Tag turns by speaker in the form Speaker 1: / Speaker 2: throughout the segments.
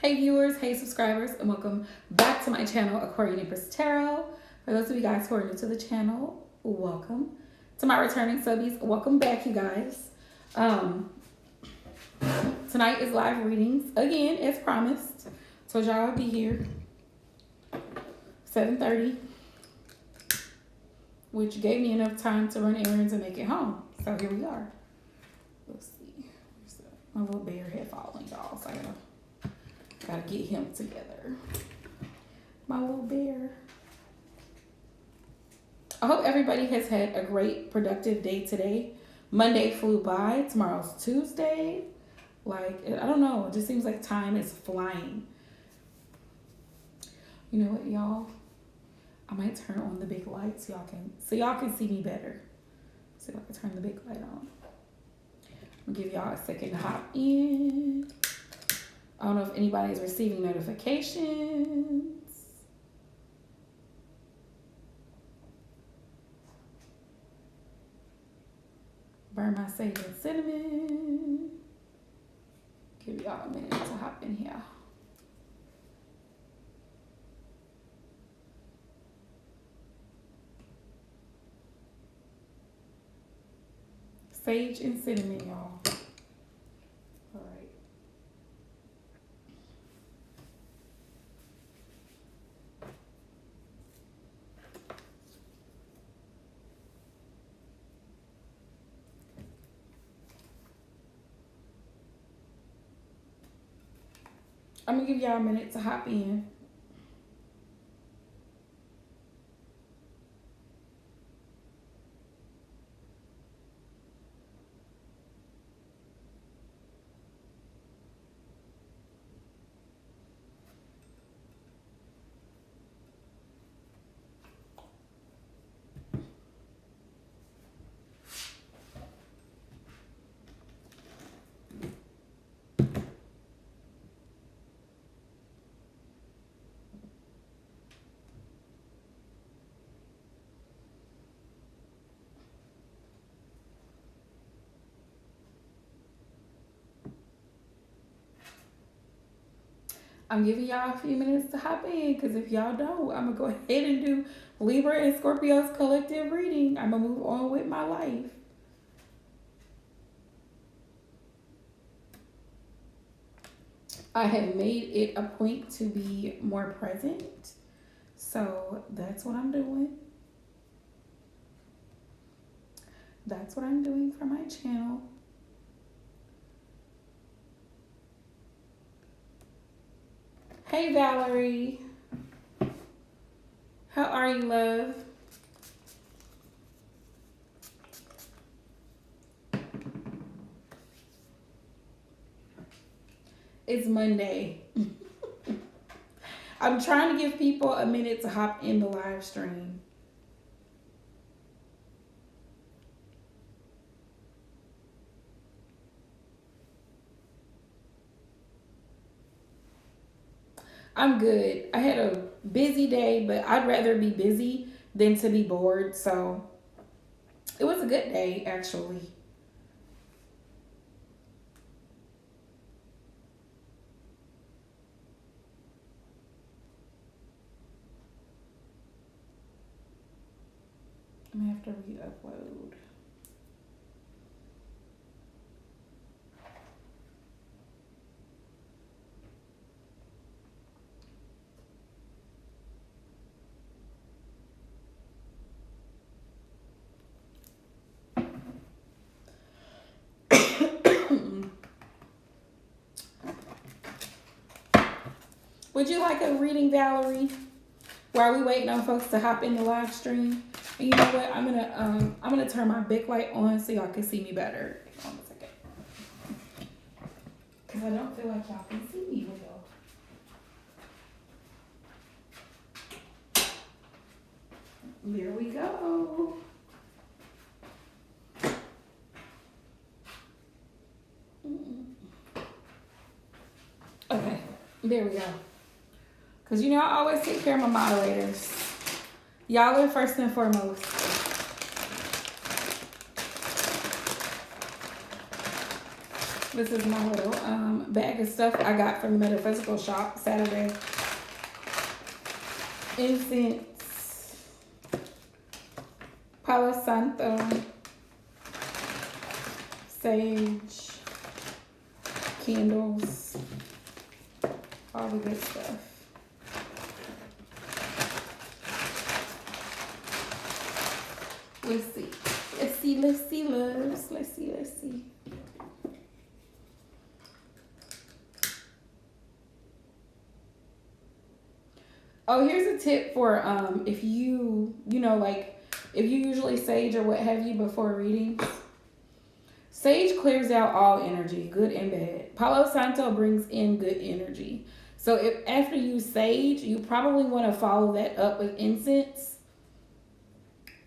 Speaker 1: Hey viewers, hey subscribers, and welcome back to my channel, Aquarian Empress Tarot. For those of you guys who are new to the channel, welcome. To my returning subbies, welcome back, you guys. Tonight is live readings, again, as promised. Told y'all I'd be here, 7:30, which gave me enough time to run errands and make it home. So here we are. Let's see. My little bear had fallen, y'all, so I gotta get him together. My little bear. I hope everybody has had a great, productive day today. Monday flew by. Tomorrow's Tuesday. Like, I don't know. It just seems like time is flying. You know what, y'all? I might turn on the big lights so y'all can see me better. See if I can turn the big light on. I'm gonna give y'all a second to hop in. I don't know if anybody's receiving notifications. Burn my sage and cinnamon. Give y'all a minute to hop in here. Sage and cinnamon, y'all. All right. I'm gonna give y'all a minute to hop in. I'm giving y'all a few minutes to hop in because if y'all don't, I'm going to go ahead and do Libra and Scorpio's collective reading. I'm going to move on with my life. I have made it a point to be more present. So that's what I'm doing. That's what I'm doing for my channel. Hey, Valerie. How are you, love? It's Monday. I'm trying to give people a minute to hop in the live stream. I'm good. I had a busy day, but I'd rather be busy than to be bored. So it was a good day, actually. I'm gonna have to re-upload. Would you like a reading, Valerie? While we waiting on folks to hop in the live stream. And you know what? I'm gonna turn my big light on so y'all can see me better. Hold on a second. Cause I don't feel like y'all can see me well. There we go. Okay, there we go. Because, you know, I always take care of my moderators. Y'all are first and foremost. This is my little bag of stuff I got from the metaphysical shop Saturday. Incense, Palo Santo, sage, candles, all the good stuff. Let's see. Let's see, loves. Let's see. Oh, here's a tip for if you like if you usually sage or what have you before readings. Sage clears out all energy, good and bad. Palo Santo brings in good energy. So if after you sage, you probably want to follow that up with incense.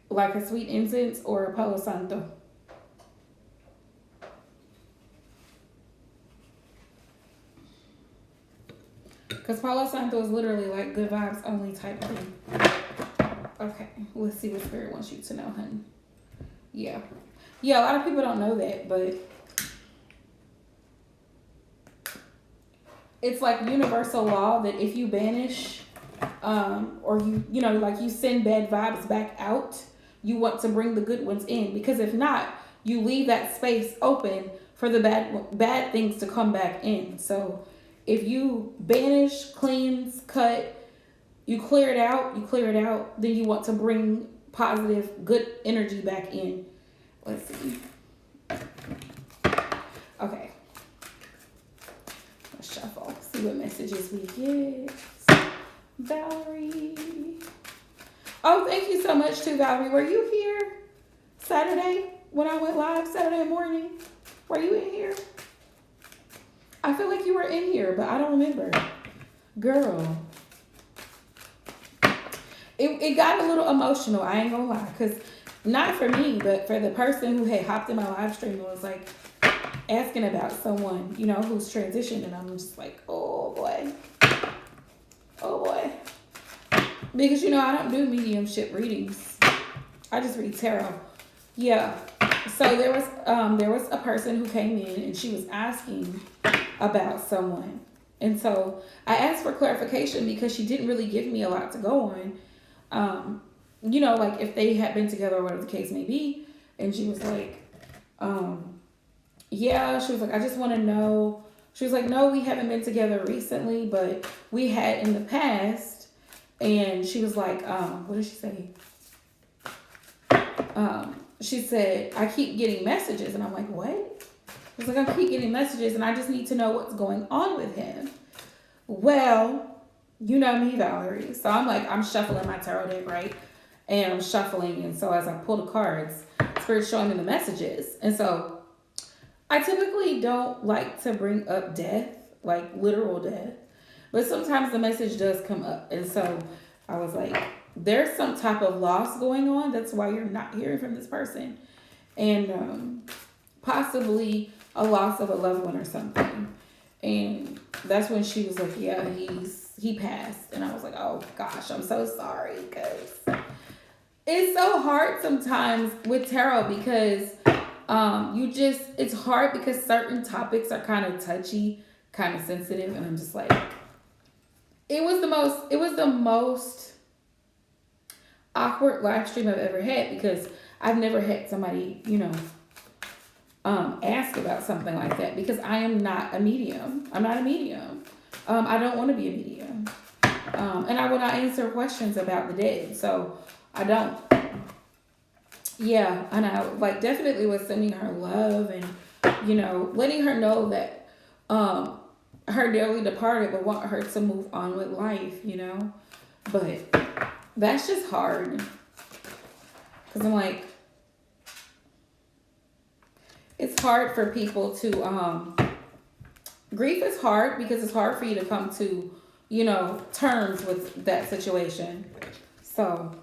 Speaker 1: Like a sweet incense or a Palo Santo. Because Palo Santo is literally like good vibes only type of thing. Okay, let's see what Spirit wants you to know, honey. Yeah, a lot of people don't know that, but it's like universal law that if you banish or you send bad vibes back out, you want to bring the good ones in, because if not, you leave that space open for the bad things to come back in. So if you banish, cleanse, cut, you clear it out, then you want to bring positive, good energy back in. Let's see. Okay. Let's shuffle. See what messages we get. Valerie. Oh, thank you so much too, Valerie. Were you here Saturday when I went live Saturday morning? Were you in here? I feel like you were in here, but I don't remember. Girl. It got a little emotional, I ain't gonna lie. Because not for me, but for the person who had hopped in my live stream and was like asking about someone, who's transitioned. And I'm just like, oh boy. Because, I don't do mediumship readings. I just read tarot. Yeah. So there was a person who came in and she was asking about someone. And so I asked for clarification because she didn't really give me a lot to go on. Like if they had been together or whatever the case may be. And she was like, she was like, I just want to know. She was like, no, we haven't been together recently, but we had in the past. And she was like, what did she say? She said, I keep getting messages. And I'm like, what? She's like, I keep getting messages and I just need to know what's going on with him. Well, you know me, Valerie. So I'm like, I'm shuffling my tarot deck, right? And I'm shuffling. And so as I pull the cards, Spirit's showing me the messages. And so I typically don't like to bring up death, like literal death. But sometimes the message does come up. And so I was like, there's some type of loss going on. That's why you're not hearing from this person. And possibly a loss of a loved one or something. And that's when she was like, yeah, he passed. And I was like, oh gosh, I'm so sorry. Because it's so hard sometimes with tarot because it's hard because certain topics are kind of touchy, kind of sensitive. And I'm just like, it was the most awkward live stream I've ever had because I've never had somebody, ask about something like that because I am not a medium. I'm not a medium. I don't want to be a medium. And I will not answer questions about the dead. So I don't. Yeah. And I definitely was sending her love and, letting her know that, her dearly departed, but want her to move on with life, but that's just hard because I'm like, it's hard for people to, grief is hard because it's hard for you to come to, terms with that situation. So,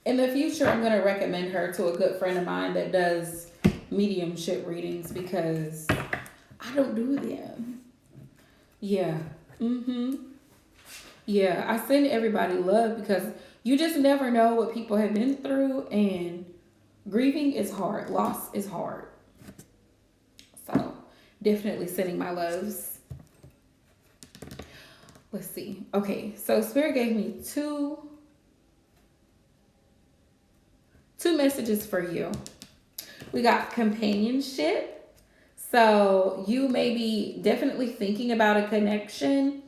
Speaker 1: in the future, I'm going to recommend her to a good friend of mine that does mediumship readings because I don't do them. Yeah. Yeah, I send everybody love because you just never know what people have been through. And Grieving is hard. Loss is hard. So definitely sending my loves. Let's see. Okay, so Spirit gave me two messages for you. We got companionship. So you may be definitely thinking about a connection.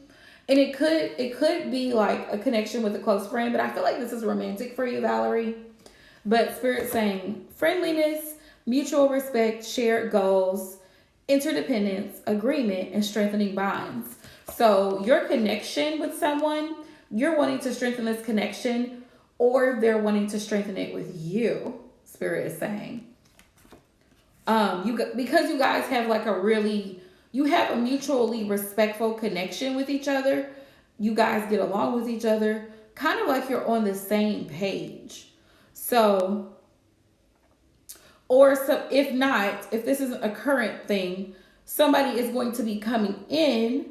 Speaker 1: And it could be like a connection with a close friend, but I feel like this is romantic for you, Valerie. But Spirit saying friendliness, mutual respect, shared goals, interdependence, agreement, and strengthening bonds. So your connection with someone, you're wanting to strengthen this connection, or they're wanting to strengthen it with you. Spirit is saying, because you guys have like you have a mutually respectful connection with each other. You guys get along with each other, kind of like you're on the same page. So, if not, if this isn't a current thing, somebody is going to be coming in,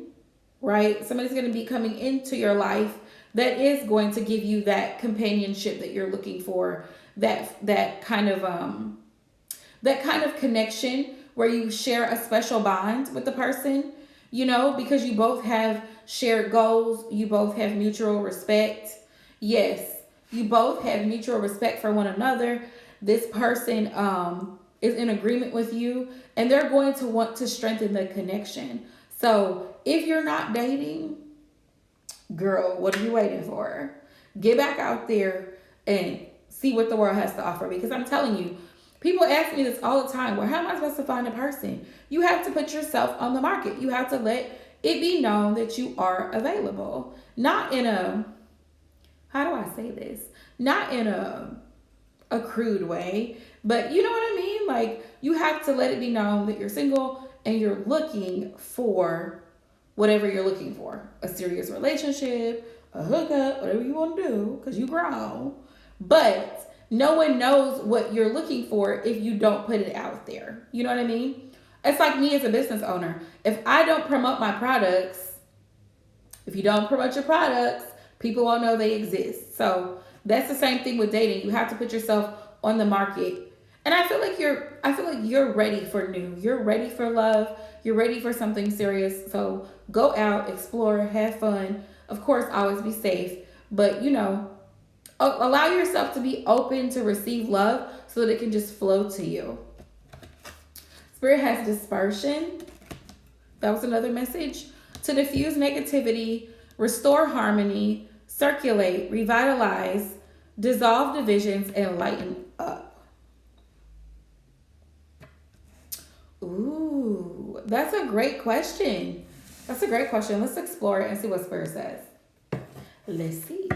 Speaker 1: right? Somebody's going to be coming into your life that is going to give you that companionship that you're looking for, that kind of connection where you share a special bond with the person, because you both have shared goals, you both have mutual respect. Yes, you both have mutual respect for one another. This person is in agreement with you, and they're going to want to strengthen the connection. So if you're not dating, girl, what are you waiting for? Get back out there and see what the world has to offer. Because I'm telling you, people ask me this all the time. Well, how am I supposed to find a person? You have to put yourself on the market. You have to let it be known that you are available. Not in a, how do I say this? Not in a crude way, but you know what I mean? Like, you have to let it be known that you're single and you're looking for whatever you're looking for. A serious relationship, a hookup, whatever you want to do, because you grown. But no one knows what you're looking for if you don't put it out there. You know what I mean? It's like me as a business owner. If I don't promote my products, if you don't promote your products, people won't know they exist. So that's the same thing with dating. You have to put yourself on the market. And I feel like you're ready for new. You're ready for love. You're ready for something serious. So go out, explore, have fun. Of course, always be safe. But, allow yourself to be open to receive love so that it can just flow to you. Spirit has dispersion. That was another message. To diffuse negativity, restore harmony, circulate, revitalize, dissolve divisions, and lighten up. Ooh, that's a great question. Let's explore it and see what Spirit says. Let's see.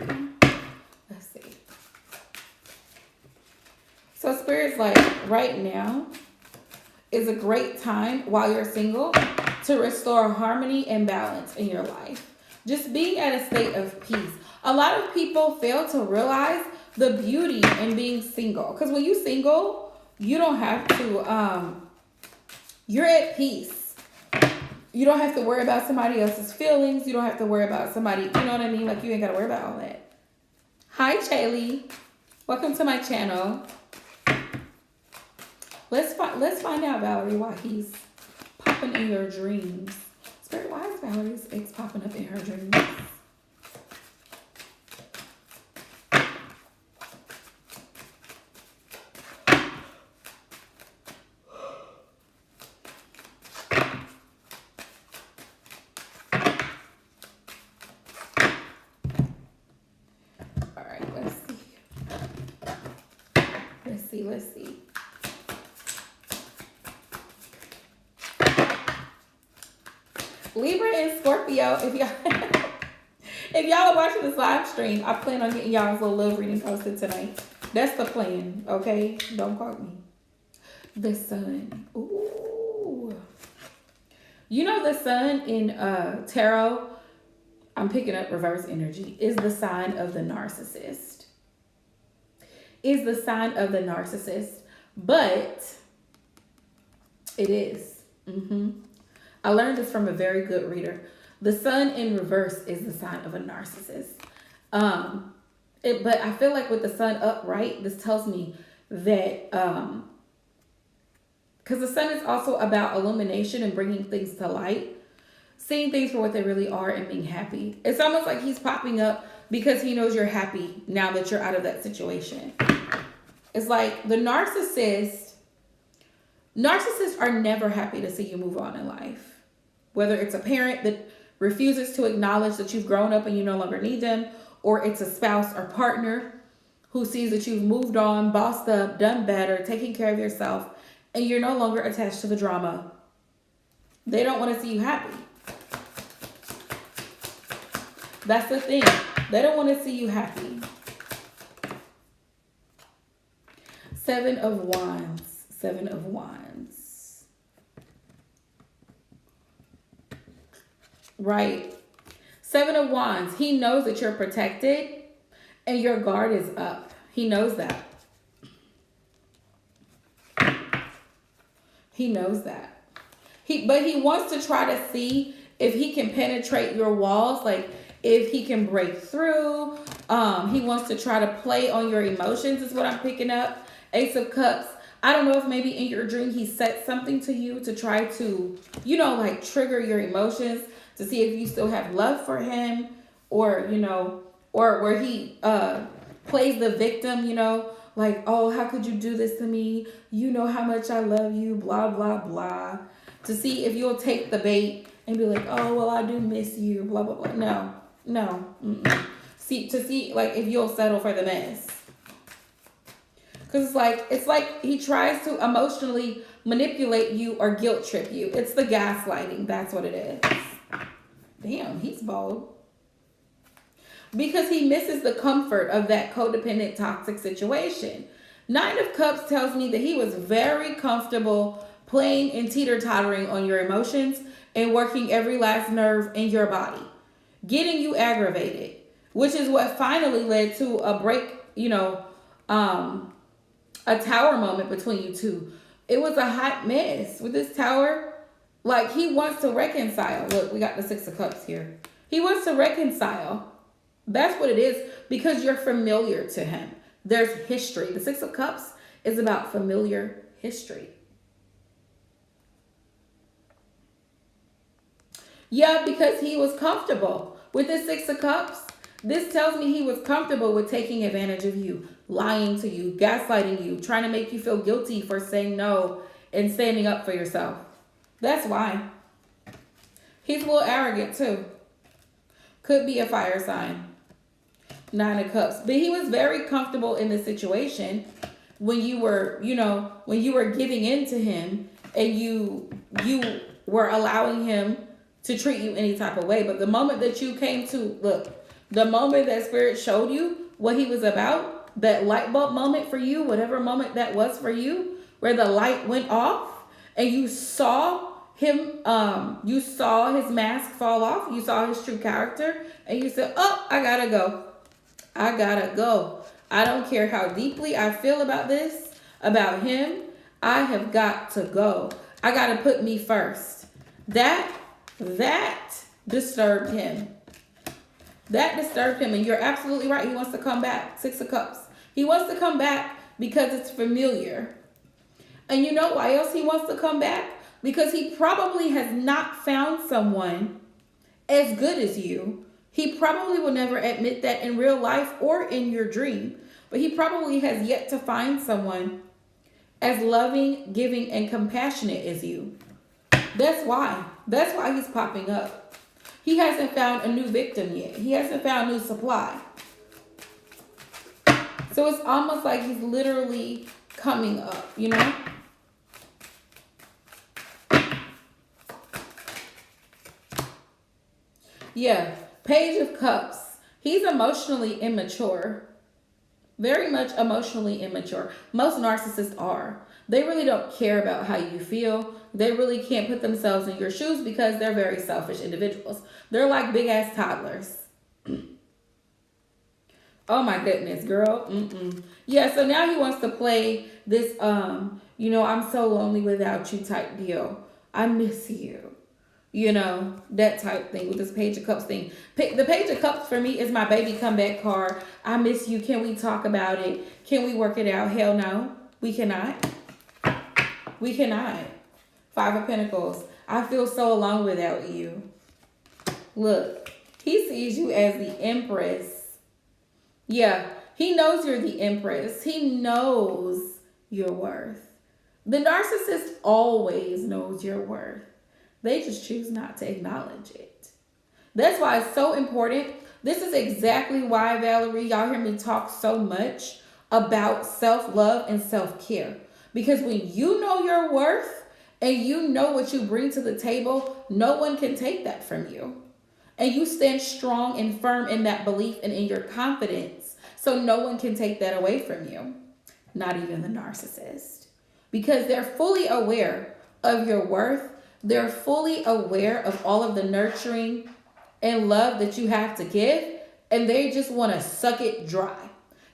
Speaker 1: So Spirit's like, right now is a great time while you're single to restore harmony and balance in your life. Just being at a state of peace. A lot of people fail to realize the beauty in being single. Because when you're single, you don't have to, you're at peace. You don't have to worry about somebody else's feelings. You don't have to worry about somebody, you know what I mean? Like, you ain't got to worry about all that. Hi, Chaley. Welcome to my channel. Let's find out, Valerie, why he's popping in your dreams. Spirit, why is Valerie's ex popping up in her dreams? All right, let's see. Libra and Scorpio, if y'all are watching this live stream, I plan on getting y'all's little love reading posted tonight. That's the plan, okay? Don't quote me. The sun. Ooh. The sun in tarot, I'm picking up reverse energy, is the sign of the narcissist. But it is. I learned this from a very good reader. The sun in reverse is the sign of a narcissist. But I feel like with the sun upright, this tells me that, because the sun is also about illumination and bringing things to light, seeing things for what they really are and being happy. It's almost like he's popping up because he knows you're happy now that you're out of that situation. It's like the narcissists are never happy to see you move on in life. Whether it's a parent that refuses to acknowledge that you've grown up and you no longer need them, or it's a spouse or partner who sees that you've moved on, bossed up, done better, taking care of yourself, and you're no longer attached to the drama. They don't want to see you happy. That's the thing. They don't want to see you happy. 7 of Wands. 7 of Wands. Right. 7 of Wands. He knows that you're protected and your guard is up. He knows that. He knows that. But he wants to try to see if he can penetrate your walls, like if he can break through. He wants to try to play on your emotions is what I'm picking up. Ace of Cups. I don't know if maybe in your dream he said something to you to try to, like trigger your emotions to see if you still have love for him, or, or where he plays the victim, like, oh, how could you do this to me? You know how much I love you, blah, blah, blah. To see if you'll take the bait and be like, oh, well, I do miss you, blah, blah, blah. No. Mm-mm. To see, like, if you'll settle for the mess. Because it's like he tries to emotionally manipulate you or guilt trip you. It's the gaslighting. That's what it is. Damn, he's bold. Because he misses the comfort of that codependent, toxic situation. 9 of Cups tells me that he was very comfortable playing and teeter-tottering on your emotions and working every last nerve in your body, getting you aggravated, which is what finally led to a break, a tower moment between you two. It was a hot mess with this tower. Like, he wants to reconcile. Look, we got the 6 of Cups here. He wants to reconcile. That's what it is, because you're familiar to him. There's history. The 6 of Cups is about familiar history. Yeah, because he was comfortable with the 6 of Cups. This tells me he was comfortable with taking advantage of you, lying to you, gaslighting you, trying to make you feel guilty for saying no and standing up for yourself. That's why. He's a little arrogant too. Could be a fire sign. 9 of Cups. But he was very comfortable in the situation when you were, when you were giving in to him and you were allowing him to treat you any type of way. But the moment that you came to, the moment that Spirit showed you what he was about, that light bulb moment for you, whatever moment that was for you, where the light went off and you saw him, you saw his mask fall off, you saw his true character, and you said, oh, I gotta go. I gotta go. I don't care how deeply I feel about this, about him. I have got to go. I gotta put me first. That disturbed him. That disturbed him. And you're absolutely right. He wants to come back. 6 of Cups. He wants to come back because it's familiar. And you know why else he wants to come back? Because he probably has not found someone as good as you. He probably will never admit that in real life or in your dream. But he probably has yet to find someone as loving, giving, and compassionate as you. That's why. That's why he's popping up. He hasn't found a new victim yet. He hasn't found new supply. So it's almost like he's literally coming up, Yeah. Page of Cups. He's emotionally immature. Very much emotionally immature. Most narcissists are. They really don't care about how you feel. They really can't put themselves in your shoes because they're very selfish individuals. They're like big ass toddlers. Oh my goodness, girl. Yeah, so now he wants to play this, I'm so lonely without you type deal. I miss you. That type thing with this Page of Cups thing. The Page of Cups for me is my baby comeback card. I miss you. Can we talk about it? Can we work it out? Hell no. We cannot. We cannot. Five of Pentacles. I feel so alone without you. Look, he sees you as the Empress. Yeah, he knows you're the Empress. He knows your worth. The narcissist always knows your worth. They just choose not to acknowledge it. That's why it's so important. This is exactly why, Valerie, y'all hear me talk so much about self-love and self-care. Because when you know your worth and you know what you bring to the table, no one can take that from you. And you stand strong and firm in that belief and in your confidence. So no one can take that away from you. Not even the narcissist. Because they're fully aware of your worth. They're fully aware of all of the nurturing and love that you have to give. And they just want to suck it dry.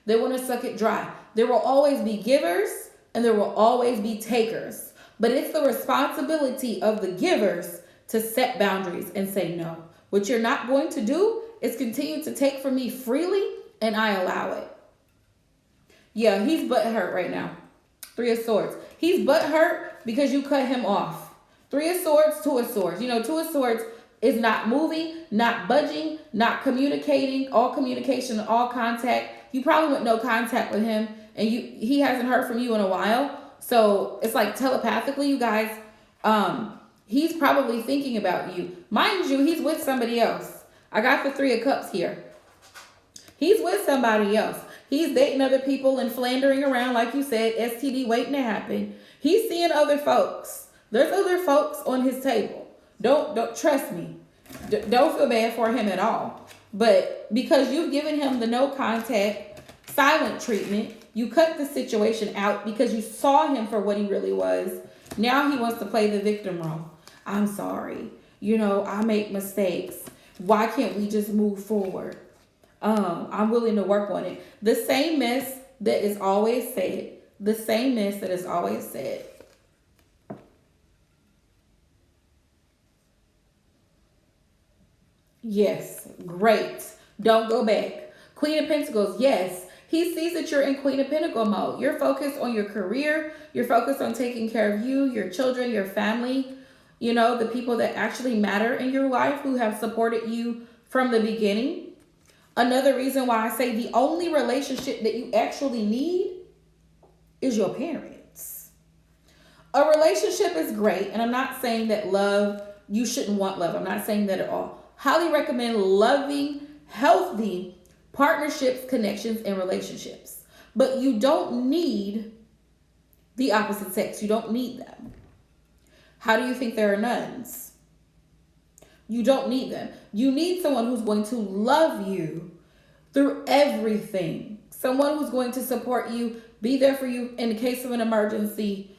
Speaker 1: They want to suck it dry. There will always be givers and there will always be takers. But it's the responsibility of the givers to set boundaries and say no. What you're not going to do is continue to take from me freely, and I allow it. Yeah, he's butthurt right now. Three of Swords. He's butthurt because you cut him off. Three of Swords, Two of Swords. You know, Two of Swords is not moving, not budging, not communicating, all communication, all contact. You probably went no contact with him, and he hasn't heard from you in a while. So it's like telepathically, you guys, he's probably thinking about you. Mind you, he's with somebody else. I got the Three of Cups here. He's with somebody else. He's dating other people and philandering around, like you said, STD waiting to happen. He's seeing other folks. There's other folks on his table. Don't trust me. Don't feel bad for him at all. But because you've given him the no contact, silent treatment, you cut the situation out because you saw him for what he really was. Now he wants to play the victim role. I'm sorry. You know, I make mistakes. Why can't we just move forward? I'm willing to work on it. The same mess that is always said. The same mess that is always said. Yes, great. Don't go back. Queen of Pentacles, yes. He sees that you're in Queen of Pentacles mode. You're focused on your career. You're focused on taking care of you, your children, your family. You know, the people that actually matter in your life who have supported you from the beginning. Another reason why I say the only relationship that you actually need is your parents. A relationship is great. And I'm not saying that love, you shouldn't want love. I'm not saying that at all. Highly recommend loving, healthy partnerships, connections, and relationships. But you don't need the opposite sex. You don't need them. How do you think there are nuns? You don't need them. You need someone who's going to love you through everything. Someone who's going to support you, be there for you in the case of an emergency.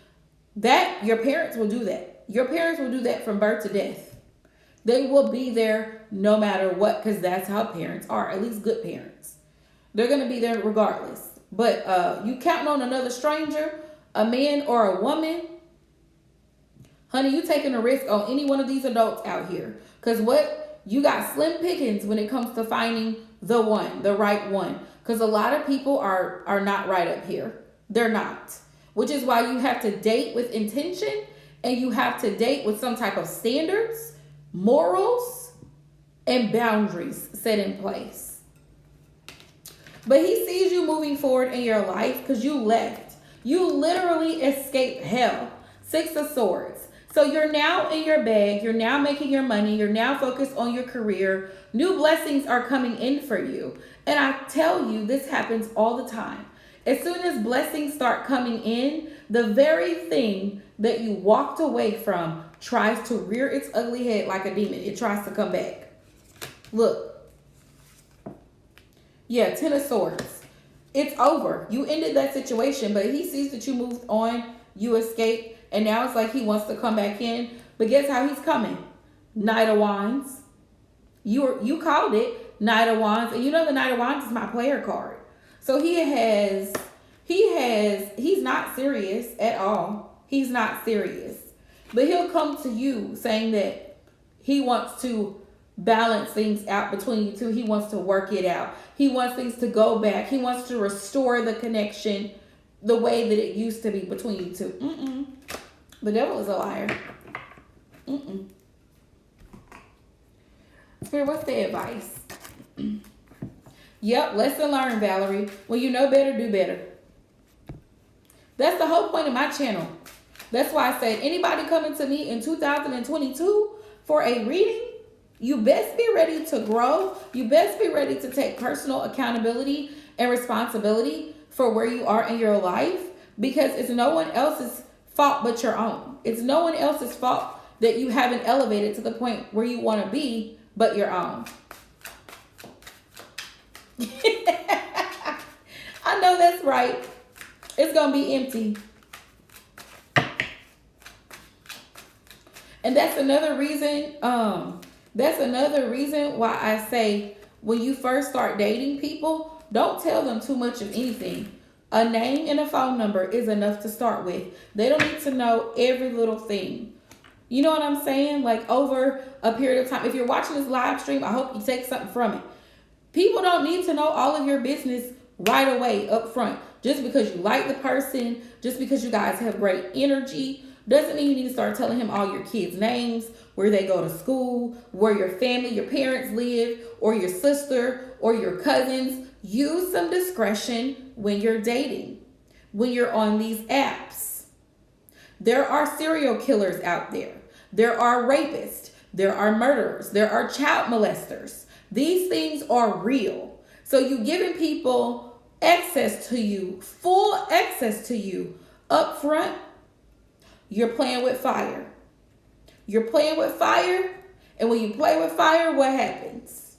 Speaker 1: That, your parents will do that. Your parents will do that from birth to death. They will be there no matter what, because that's how parents are, at least good parents. They're going to be there regardless. But you counting on another stranger, a man or a woman, honey, you taking a risk on any one of these adults out here. Because what? You got slim pickings when it comes to finding the one, the right one. Because a lot of people are not right up here. They're not. Which is why you have to date with intention, and you have to date with some type of standards, morals, and boundaries set in place. But he sees you moving forward in your life because you left. You literally escaped hell. Six of Swords. So you're now in your bag. You're now making your money. You're now focused on your career. New blessings are coming in for you. And I tell you, this happens all the time. As soon as blessings start coming in, the very thing that you walked away from tries to rear its ugly head like a demon. It tries to come back. Look. Yeah, Ten of Swords. It's over. You ended that situation, but he sees that you moved on. You escaped. And now it's like he wants to come back in. But guess how he's coming? Knight of Wands. You called it. Knight of Wands. And you know the Knight of Wands is my player card. So he's not serious at all. He's not serious. But he'll come to you saying that he wants to balance things out between you two. He wants to work it out. He wants things to go back. He wants to restore the connection. the way that it used to be between you two. Mm-mm. The devil is a liar. Mm-mm. Spirit, what's the advice? Yep, lesson learned, Valerie. When you know better, do better. That's the whole point of my channel. That's why I said anybody coming to me in 2022 for a reading, you best be ready to grow. You best be ready to take personal accountability and responsibility for where you are in your life, because it's no one else's fault but your own. It's no one else's fault that you haven't elevated to the point where you want to be but your own. I know that's right. It's going to be empty. And that's another reason, why I say when you first start dating people, don't tell them too much of anything. A name and a phone number is enough to start with. They don't need to know every little thing. You know what I'm saying? Like over a period of time. If you're watching this live stream, I hope you take something from it. People don't need to know all of your business right away up front. Just because you like the person, just because you guys have great energy, doesn't mean you need to start telling him all your kids' names, where they go to school, where your family, your parents live, or your sister, or your cousins. Use some discretion when you're dating, when you're on these apps. There are serial killers out there. There are rapists. There are murderers. There are child molesters. These things are real. So you giving people access to you, full access to you up front, you're playing with fire. You're playing with fire, and when you play with fire, what happens?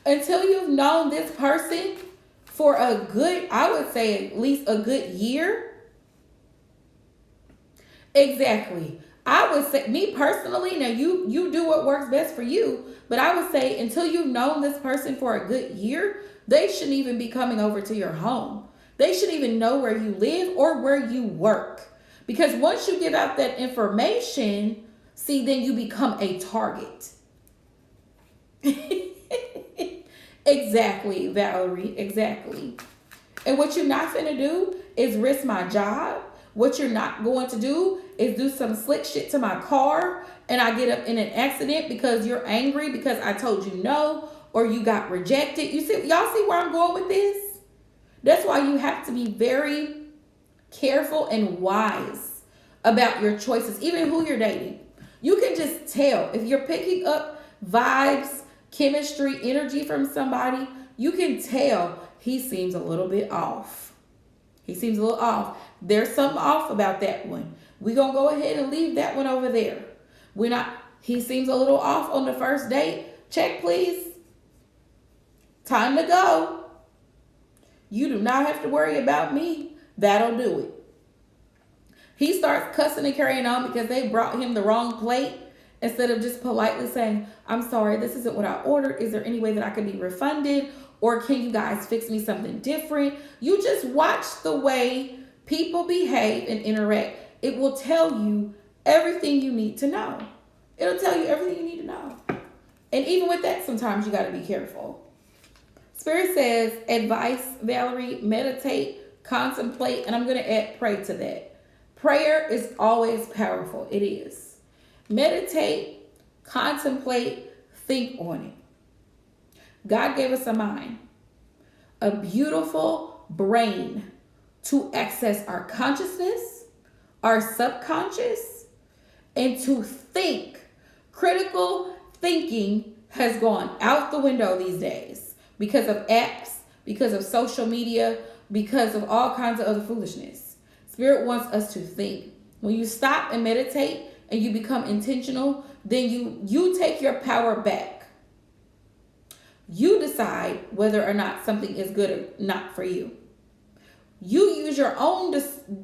Speaker 1: Until you've known this person for a good, I would say at least a good year. Exactly. I would say, me personally, now you do what works best for you, but I would say until you've known this person for a good year, they shouldn't even be coming over to your home. They shouldn't even know where you live or where you work. Because once you give out that information, see, then you become a target. Exactly, Valerie, exactly. And what you're not going to do is risk my job. What you're not going to do is do some slick shit to my car and I get up in an accident because you're angry because I told you no or you got rejected. Y'all see where I'm going with this? That's why you have to be very careful and wise about your choices, even who you're dating. You can just tell if you're picking up vibes, chemistry, energy from somebody. You can tell he seems a little bit off. He seems a little off. There's something off about that one. We're going to go ahead and leave that one over there. He seems a little off on the first date. Check, please. Time to go. You do not have to worry about me. That'll do it. He starts cussing and carrying on because they brought him the wrong plate. Instead of just politely saying, I'm sorry, this isn't what I ordered. Is there any way that I could be refunded? Or can you guys fix me something different? You just watch the way people behave and interact. It will tell you everything you need to know. It'll tell you everything you need to know. And even with that, sometimes you got to be careful. Spirit says, advice, Valerie, meditate, contemplate, and I'm going to add pray to that. Prayer is always powerful. It is. Meditate, contemplate, think on it. God gave us a mind, a beautiful brain to access our consciousness, our subconscious, and to think. Critical thinking has gone out the window these days because of apps, because of social media, because of all kinds of other foolishness. Spirit wants us to think. When you stop and meditate and you become intentional, then you take your power back. You decide whether or not something is good or not for you. You use your own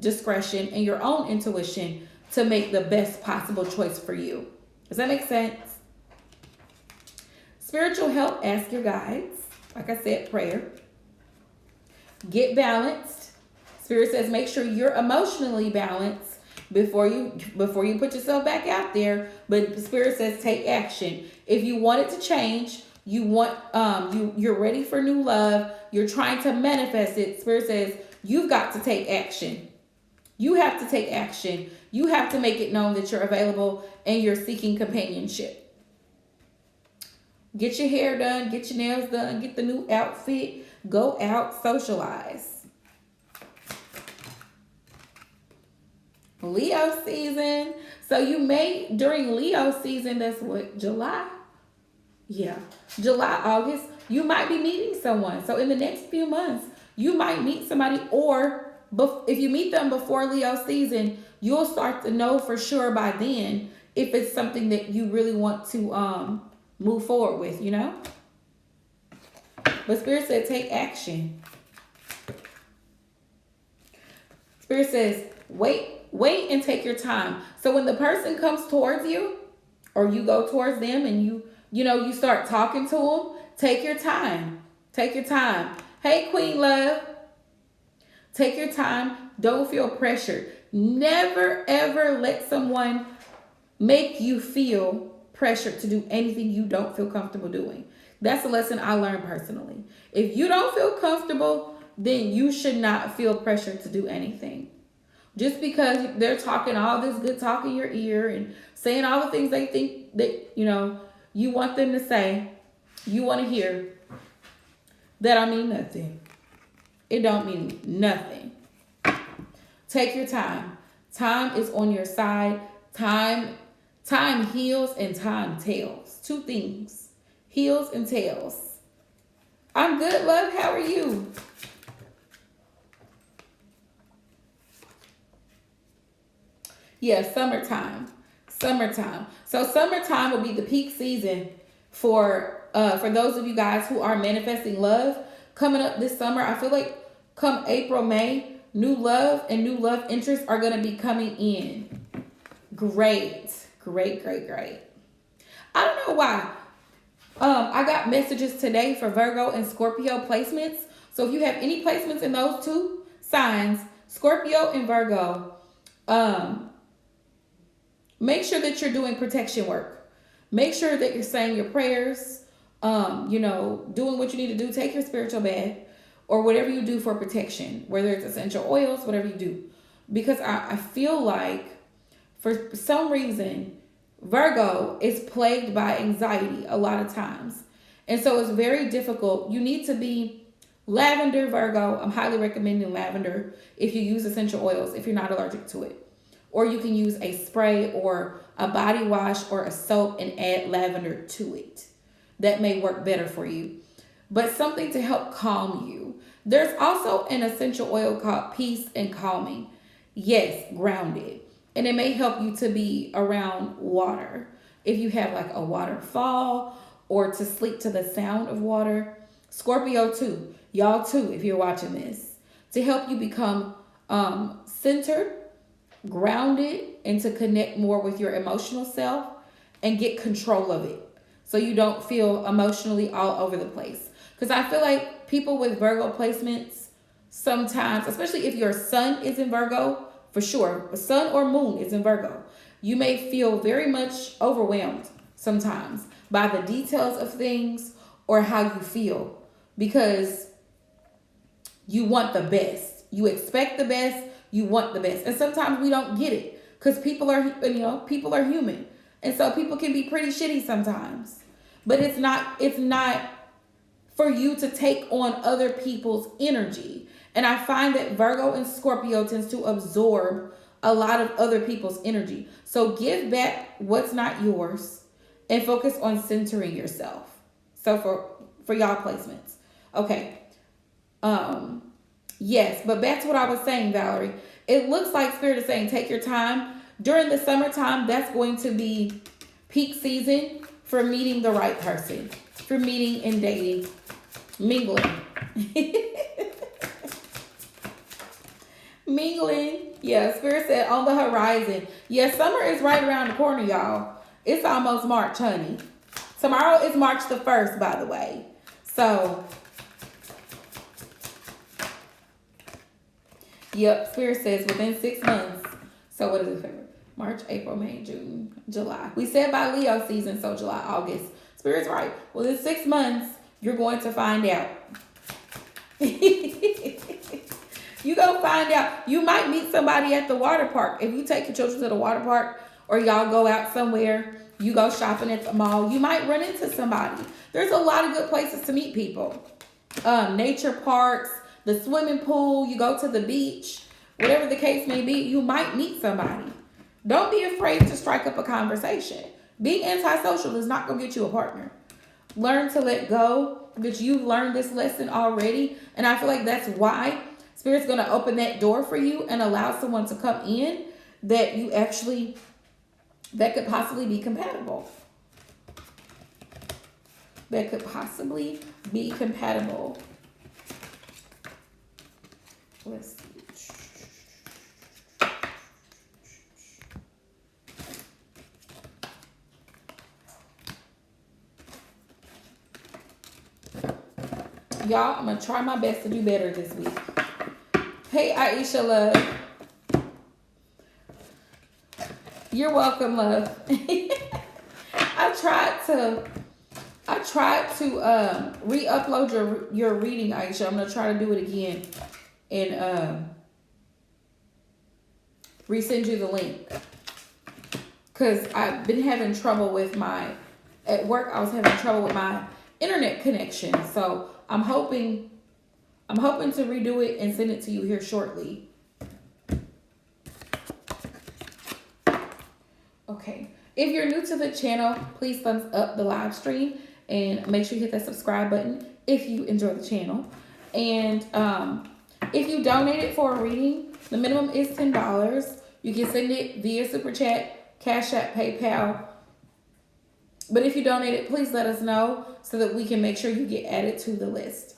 Speaker 1: discretion and your own intuition to make the best possible choice for you. Does that make sense? Spiritual help, ask your guides. Like I said, prayer. Get balanced. Spirit says make sure you're emotionally balanced before you put yourself back out there. But Spirit says take action. If you want it to change, you're ready for new love, you're trying to manifest it. Spirit says you've got to take action. You have to take action. You have to make it known that you're available and you're seeking companionship. Get your hair done, get your nails done, get the new outfit, go out, socialize. Leo season. So you may, during Leo season, that's what, July? Yeah, July, August, you might be meeting someone. So in the next few months, you might meet somebody, or if you meet them before Leo season, you'll start to know for sure by then if it's something that you really want to move forward with, you know? But Spirit said take action. Spirit says wait and take your time. So when the person comes towards you, or you go towards them and you start talking to them, take your time. Take your time. Hey, Queen Love. Take your time. Don't feel pressured. Never, ever let someone make you feel pressured to do anything you don't feel comfortable doing. That's a lesson I learned personally. If you don't feel comfortable, then you should not feel pressured to do anything. Just because they're talking all this good talk in your ear and saying all the things they think that, you want them to say, you want to hear, that don't mean nothing. It don't mean nothing. Take your time. Time is on your side. Time heals and time tells. Two things. Heals and tells. I'm good, love. How are you? Yeah, summertime. So summertime will be the peak season for those of you guys who are manifesting love coming up this summer. I feel like come April, May, new love and new love interests are going to be coming in. Great. I don't know why. I got messages today for Virgo and Scorpio placements. So if you have any placements in those two signs, Scorpio and Virgo, make sure that you're doing protection work. Make sure that you're saying your prayers, doing what you need to do. Take your spiritual bath or whatever you do for protection, whether it's essential oils, whatever you do. Because I feel like for some reason, Virgo is plagued by anxiety a lot of times. And so it's very difficult. You need to be lavender, Virgo. I'm highly recommending lavender if you use essential oils, if you're not allergic to it. Or you can use a spray or a body wash or a soap and add lavender to it. That may work better for you. But something to help calm you. There's also an essential oil called Peace and Calming. Yes, grounded. And it may help you to be around water. If you have like a waterfall or to sleep to the sound of water. Scorpio too. Y'all too, if you're watching this. To help you become centered, grounded, and to connect more with your emotional self and get control of it. So you don't feel emotionally all over the place. Because I feel like people with Virgo placements sometimes, especially if your sun is in Virgo, for sure, sun or moon is in Virgo, you may feel very much overwhelmed sometimes by the details of things or how you feel because you want the best. You expect the best, you want the best. And sometimes we don't get it because people are human. And so people can be pretty shitty sometimes. But it's not for you to take on other people's energy. And I find that Virgo and Scorpio tends to absorb a lot of other people's energy. So give back what's not yours and focus on centering yourself. So for y'all placements. Okay. Yes, but back to what I was saying, Valerie. It looks like Spirit is saying take your time. During the summertime, that's going to be peak season for meeting the right person. For meeting and dating. Mingling. Mingling. Yeah, Spirit said on the horizon. Yeah, summer is right around the corner, y'all. It's almost March, honey. Tomorrow is March the 1st, by the way. So, yep, Spirit says within 6 months. So what is it? March, April, May, June, July. We said by Leo season, so July, August. Spirit's right. Well, in 6 months, you're going to find out. You go find out. You might meet somebody at the water park. If you take your children to the water park or y'all go out somewhere, you go shopping at the mall, you might run into somebody. There's a lot of good places to meet people. Nature parks, the swimming pool, you go to the beach, whatever the case may be, you might meet somebody. Don't be afraid to strike up a conversation. Being antisocial is not going to get you a partner. Learn to let go, because you've learned this lesson already. And I feel like that's why Spirit's going to open that door for you and allow someone to come in that you actually, that could possibly be compatible. That could possibly be compatible. Let's see. Y'all, I'm going to try my best to do better this week. Hey, Aisha, love. You're welcome, love. I tried to re-upload your reading, Aisha. I'm going to try to do it again and resend you the link. Because I've been having trouble with at work, I was having trouble with my internet connection. So I'm hoping to redo it and send it to you here shortly. Okay. If you're new to the channel, please thumbs up the live stream and make sure you hit that subscribe button if you enjoy the channel. And if you donated for a reading, the minimum is $10. You can send it via Super Chat, Cash App, PayPal. But if you donated, please let us know so that we can make sure you get added to the list.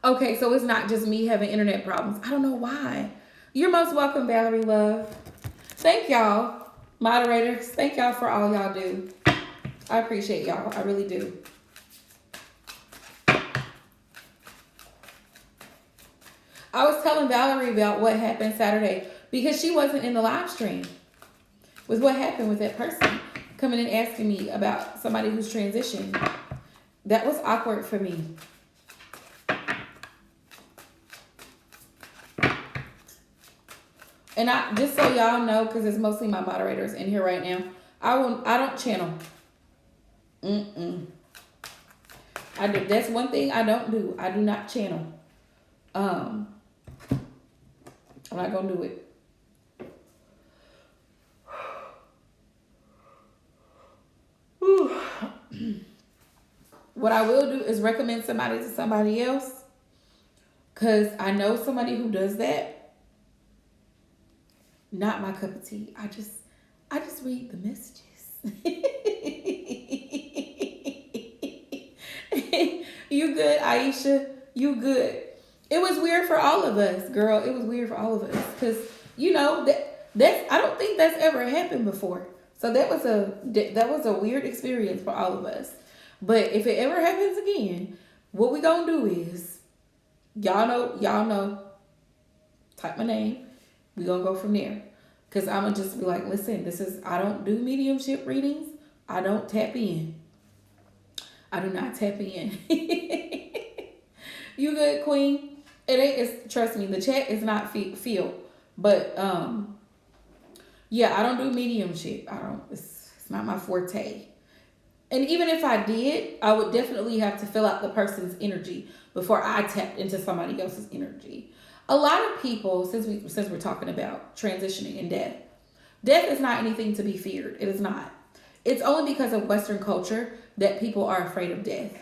Speaker 1: Okay, so it's not just me having internet problems. I don't know why. You're most welcome, Valerie Love. Thank y'all, moderators. Thank y'all for all y'all do. I appreciate y'all. I really do. I was telling Valerie about what happened Saturday because she wasn't in the live stream with what happened with that person coming and asking me about somebody who's transitioned. That was awkward for me. And just so y'all know, because it's mostly my moderators in here right now, I don't channel. That's one thing I don't do. I do not channel. I'm not gonna do it. What I will do is recommend somebody to somebody else, because I know somebody who does that. Not my cup of tea. I just read the messages. You good, Aisha? You good? It was weird for all of us, girl. It was weird for all of us because that's I don't think that's ever happened before. So that was a weird experience for all of us. But if it ever happens again, what we gonna do is y'all know. Type my name. We gonna go from there. Cause I'm gonna just be like, listen, I don't do mediumship readings. I don't tap in. I do not tap in. You good, Queen? Trust me, the chat is not feel. But yeah, I don't do mediumship. It's not my forte. And even if I did, I would definitely have to fill out the person's energy before I tapped into somebody else's energy. A lot of people, since we're talking about transitioning and death is not anything to be feared. It is not. It's only because of Western culture that people are afraid of death.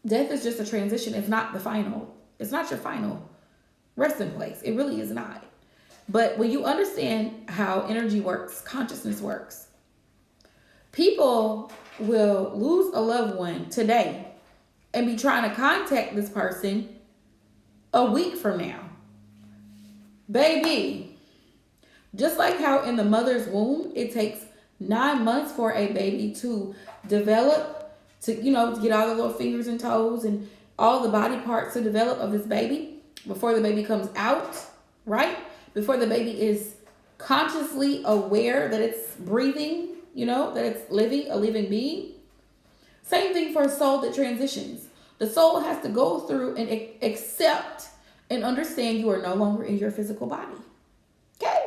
Speaker 1: Death is just a transition. It's not the final. It's not your final resting place. It really is not. But when you understand how energy works, consciousness works, people will lose a loved one today and be trying to contact this person a week from now. Baby, just like how in the mother's womb, it takes 9 months for a baby to develop, to get all the little fingers and toes and all the body parts to develop of this baby before the baby comes out. right? Before the baby is consciously aware that it's breathing, that it's living, a living being. Same thing for a soul that transitions. The soul has to go through and accept and understand you are no longer in your physical body. Okay?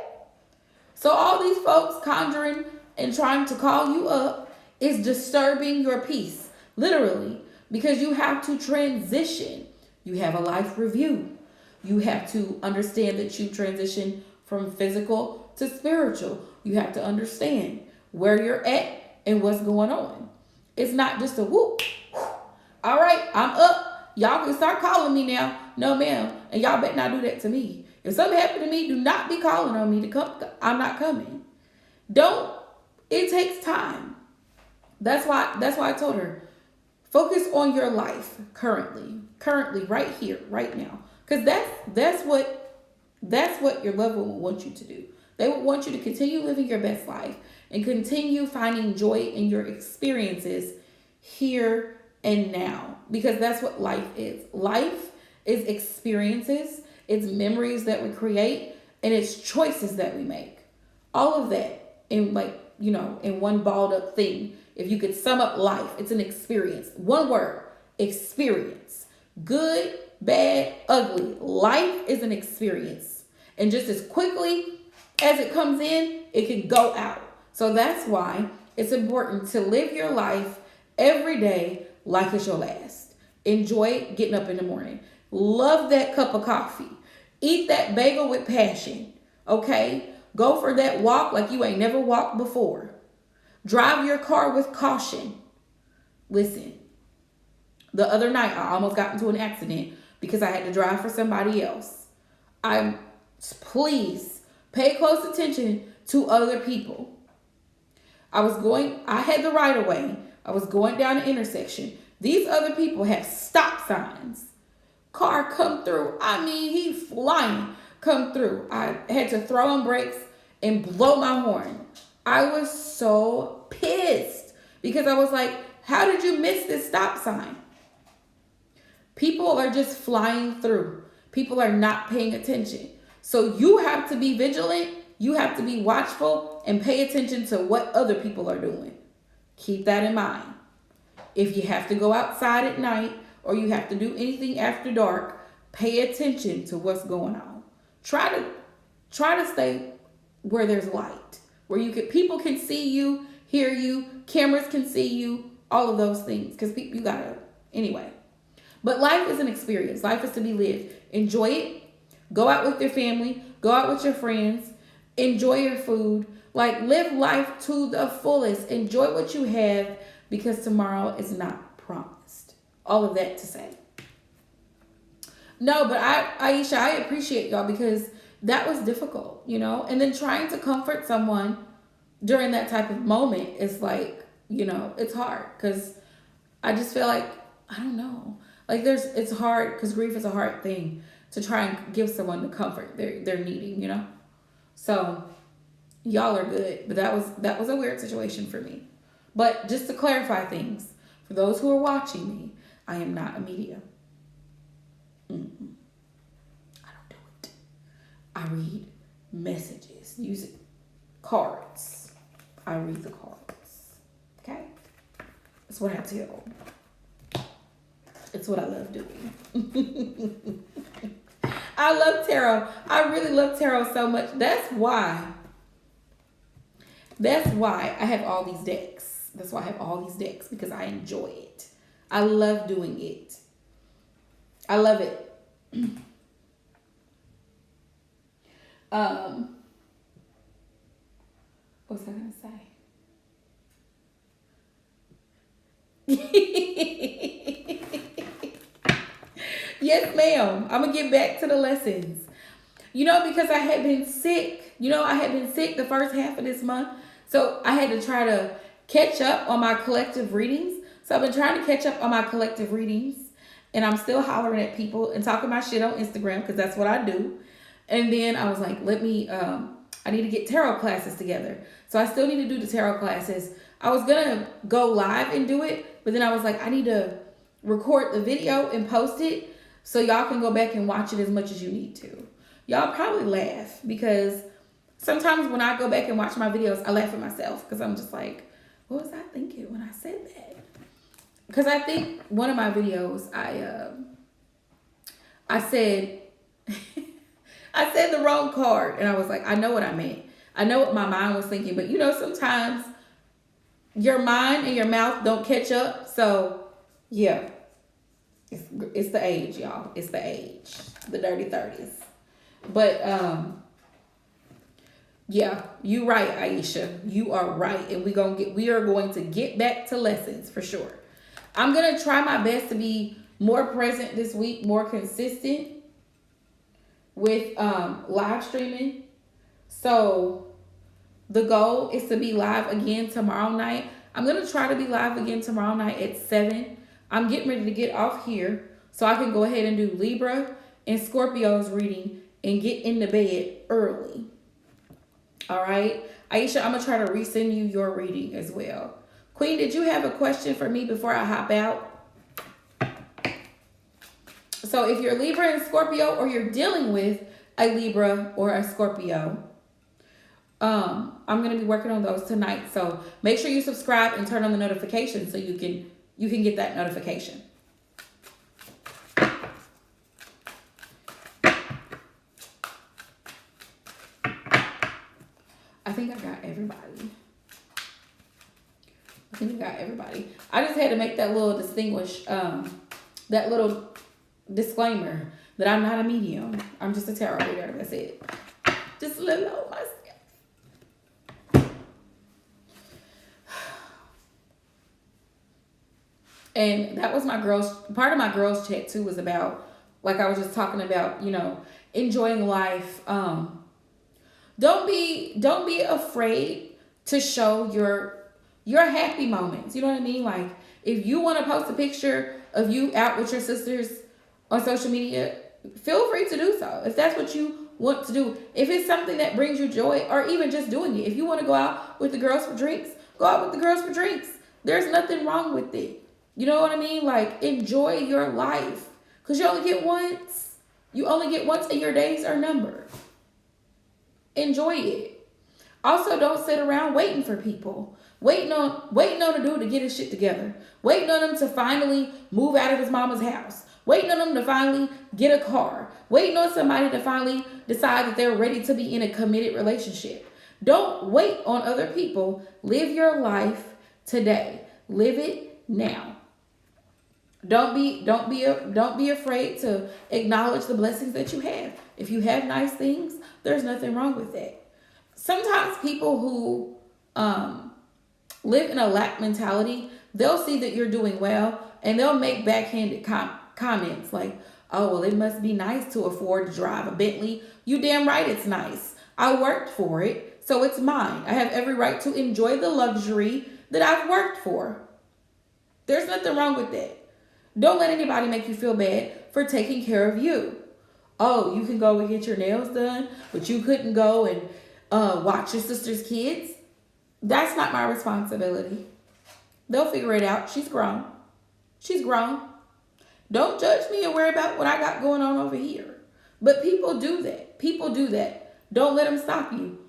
Speaker 1: So all these folks conjuring and trying to call you up is disturbing your peace, literally, because you have to transition. You have a life review. You have to understand that you transition from physical to spiritual. You have to understand where you're at and what's going on. It's not just a whoop. All right, I'm up. Y'all can start calling me now. No, ma'am. And y'all better not do that to me. If something happened to me, do not be calling on me to come. I'm not coming. Don't. It takes time. That's why I told her, focus on your life currently, right here, right now. Because that's what your loved one will want you to do. They would want you to continue living your best life and continue finding joy in your experiences here and now. Because that's what life is. Life is experiences, it's memories that we create, and it's choices that we make. All of that in in one balled up thing. If you could sum up life, it's an experience. One word, experience. Good, bad, ugly. Life is an experience. And just as quickly as it comes in, it can go out. So that's why it's important to live your life every day like it's your last. Enjoy getting up in the morning. Love that cup of coffee. Eat that bagel with passion. Okay? Go for that walk like you ain't never walked before. Drive your car with caution. Listen, the other night I almost got into an accident because I had to drive for somebody else. Please pay close attention to other people. I had the right of way. I was going down an intersection. These other people have stop signs. Car come through. He flying come through. I had to throw on brakes and blow my horn. I was so pissed because I was like, how did you miss this stop sign? People are just flying through. People are not paying attention. So you have to be vigilant. You have to be watchful and pay attention to what other people are doing. Keep that in mind. If you have to go outside at night or you have to do anything after dark, pay attention to what's going on. Try to stay where there's light, where people can see you, hear you, cameras can see you, all of those things. Because anyway. But life is an experience. Life is to be lived. Enjoy it. Go out with your family. Go out with your friends. Enjoy your food. Live life to the fullest. Enjoy what you have because tomorrow is not promised. All of that to say. No, but Aisha, I appreciate y'all because that was difficult, and then trying to comfort someone during that type of moment is it's hard because I just feel like, I don't know, it's hard because grief is a hard thing to try and give someone the comfort they're needing, So y'all are good, but that was a weird situation for me. But just to clarify things, for those who are watching me, I am not a medium. I don't do it. I read messages, use cards. I read the cards. Okay? That's what I do. It's what I love doing. I love tarot. I really love tarot so much. That's why I have all these decks. That's why I have all these decks, because I enjoy it. I love doing it. I love it. What was I gonna say? Yes, ma'am. I'm gonna get back to the lessons. Because I had been sick. I had been sick the first half of this month. So I had to try to catch up on my collective readings. So I've been trying to catch up on my collective readings. And I'm still hollering at people and talking my shit on Instagram because that's what I do. And then I was like, I need to get tarot classes together. So I still need to do the tarot classes. I was going to go live and do it. But then I was like, I need to record the video and post it so y'all can go back and watch it as much as you need to. Y'all probably laugh because sometimes when I go back and watch my videos, I laugh at myself because I'm just like, what was I thinking when I said that? Because I think one of my videos, I said, I said the wrong card, and I was like, I know what I meant. I know what my mind was thinking, but you know, sometimes your mind and your mouth don't catch up. So yeah, it's the age, y'all. It's the age, the dirty 30s. But yeah, you right, Aisha. You are right, and we are going to get back to lessons for sure. I'm gonna try my best to be more present this week, more consistent with live streaming. So the goal is to be live again tomorrow night. I'm gonna try to be live again tomorrow night at 7. I'm getting ready to get off here so I can go ahead and do Libra and Scorpio's reading and get into bed early. All right, Aisha, I'm gonna try to resend you your reading as well. Queen, did you have a question for me before I hop out? So if you're Libra and Scorpio, or you're dealing with a Libra or a Scorpio, I'm going to be working on those tonight. So make sure you subscribe and turn on the notifications so you can get that notification. I think I got everybody. I just had to make that little that little disclaimer that I'm not a medium. I'm just a tarot reader. That's it. Just let know myself. And that was part of my girls chat too, was about, like I was just talking about, you know, enjoying life. Don't be afraid to show your happy moments. You know what I mean? Like, if you want to post a picture of you out with your sisters on social media, feel free to do so. If that's what you want to do. If it's something that brings you joy, or even just doing it. If you want to go out with the girls for drinks, go out with the girls for drinks. There's nothing wrong with it. You know what I mean? Like, enjoy your life. Because you only get once. You only get once, and your days are numbered. Enjoy it. Also, don't sit around waiting for people. Waiting on a dude to get his shit together. Waiting on him to finally move out of his mama's house. Waiting on him to finally get a car. Waiting on somebody to finally decide that they're ready to be in a committed relationship. Don't wait on other people. Live your life today. Live it now. Don't be afraid to acknowledge the blessings that you have. If you have nice things, there's nothing wrong with that. Sometimes people who live in a lack mentality, they'll see that you're doing well and they'll make backhanded comments like, oh, well, it must be nice to afford to drive a Bentley. You damn right it's nice. I worked for it, so it's mine. I have every right to enjoy the luxury that I've worked for. There's nothing wrong with that. Don't let anybody make you feel bad for taking care of you. Oh, you can go and get your nails done, but you couldn't go and watch your sister's kids. That's not my responsibility. They'll figure it out. She's grown. Don't judge me and worry about what I got going on over here. But people do that. Don't let them stop you.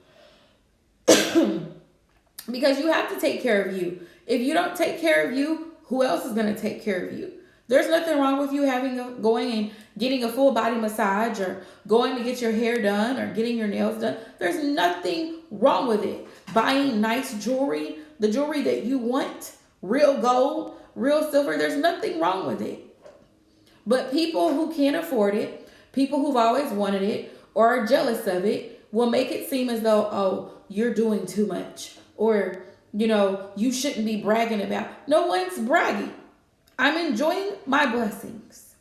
Speaker 1: Because you have to take care of you. If you don't take care of you, who else is going to take care of you? There's nothing wrong with you going and getting a full body massage, or going to get your hair done, or getting your nails done. There's nothing wrong with it. Buying nice jewelry, the jewelry that you want, real gold, real silver, there's nothing wrong with it. But people who can't afford it, people who've always wanted it or are jealous of it, will make it seem as though, oh, you're doing too much, or, you know, you shouldn't be bragging about. No one's bragging. I'm enjoying my blessings.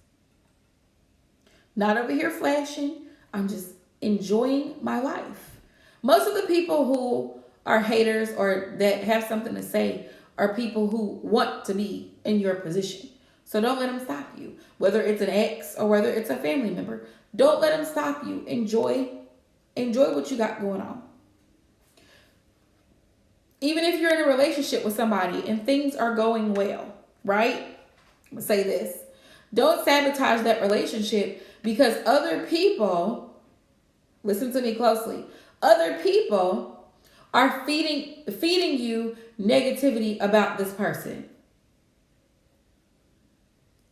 Speaker 1: Not over here flashing. I'm just enjoying my life. Most of the people who are haters or that have something to say are people who want to be in your position. So don't let them stop you. Whether it's an ex or whether it's a family member, don't let them stop you. Enjoy what you got going on. Even if you're in a relationship with somebody and things are going well, right? I'm gonna say this. Don't sabotage that relationship because other people Listen to me closely. Other people are feeding you negativity about this person.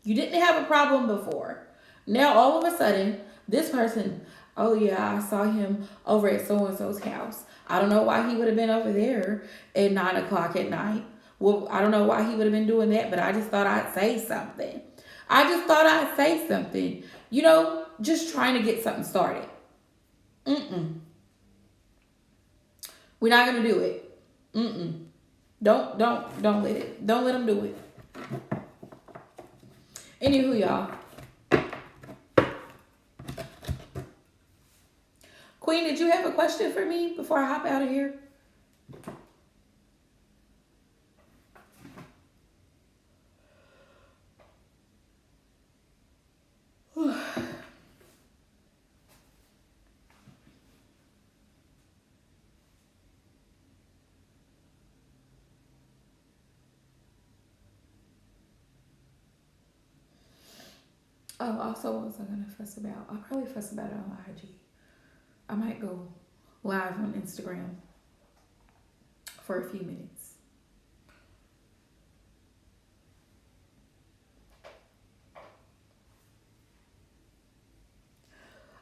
Speaker 1: You didn't have a problem before. Now all of a sudden, this person, oh yeah, I saw him over at so and so's house. I don't know why he would have been over there at 9 o'clock at night. Well, I don't know why he would have been doing that, but I just thought I'd say something. You know, just trying to get something started. We're not gonna do it. Don't let them do it. Anywho, y'all. Queen, did you have a question for me before I hop out of here? Oh, also, what was I gonna fuss about? I'll probably fuss about it on IG. I might go live on Instagram for a few minutes.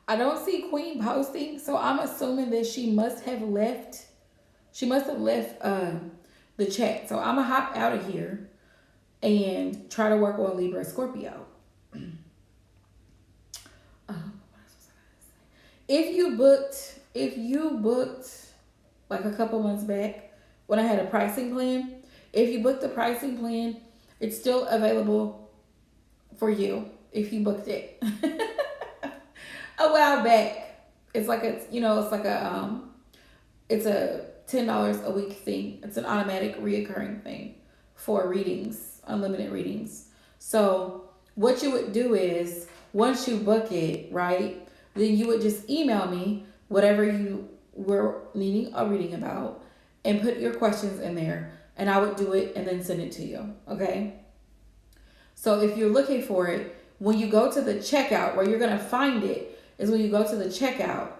Speaker 1: I don't see Queen posting, so I'm assuming that she must have left. She must have left the chat. So I'm gonna hop out of here and try to work on Libra Scorpio. If you booked like a couple months back when I had a pricing plan, if you booked the pricing plan, it's still available for you if you booked it a while back. It's like it's a $10 a week thing. It's an automatic reoccurring thing for readings, unlimited readings. So what you would do is once you book it, right, then you would just email me whatever you were needing a reading about and put your questions in there, and I would do it and then send it to you. Okay. So if you're looking for it, when you go to the checkout, where you're going to find it is when you go to the checkout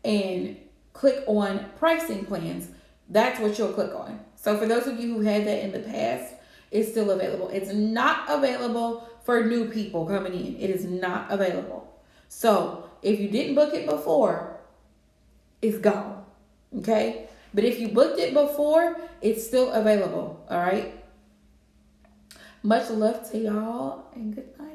Speaker 1: and click on pricing plans. That's what you'll click on. So for those of you who had that in the past, it's still available. It's not available for new people coming in. It is not available. So if you didn't book it before, it's gone. Okay? But if you booked it before, it's still available. All right? Much love to y'all and good night.